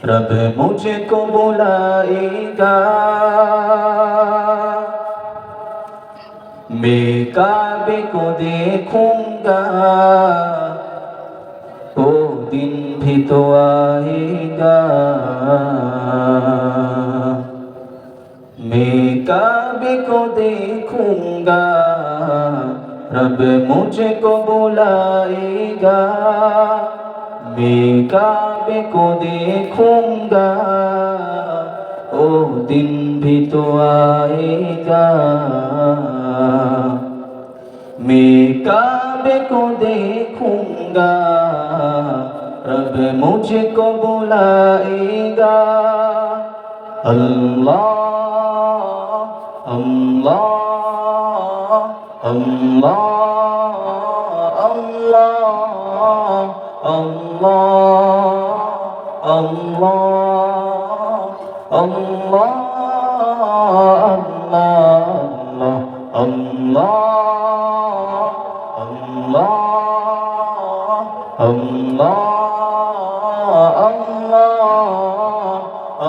रब मुझको बुलाएगा, मैं काबे को देखूंगा, वो दिन भी तो आएगा। मैं काबे को देखूंगा, रब मुझको बुलाएगा, मैं काबे को देखूंगा, ओ दिन भी तो आएगा। मैं काबे को देखूंगा, रब मुझको बुलाएगा। अल्लाह अल्लाह अल्लाह अल्लाह अल्लाह अल्लाह अल्लाह अल्लाह अल्लाह अल्लाह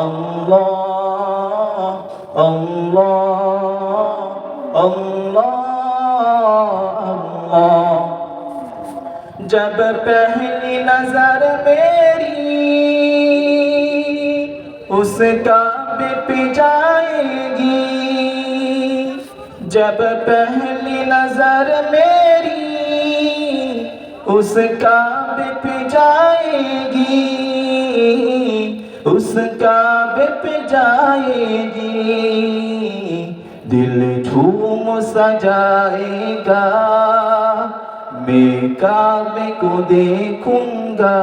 अल्लाह अल्लाह अल्लाह। जब पहली नजर मेरी उस काबे पे जाएगी, जब पहली नजर मेरी उस काबे पे जाएगी, उस काबे पे जाएगी, दिल झूम सजाएगा, मैं काबे को देखूंगा,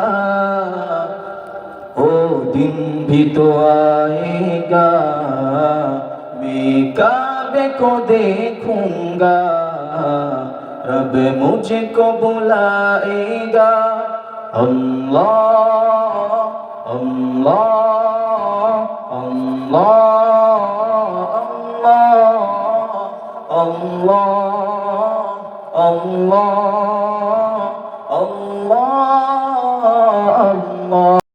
ओ दिन भी तो आएगा, मैं काबे को देखूंगा, रब मुझको बुलाएगा। अल्लाह अल्लाह अल्लाह अल्लाह अल्लाह अल्लाह अल्लाह अल्लाह।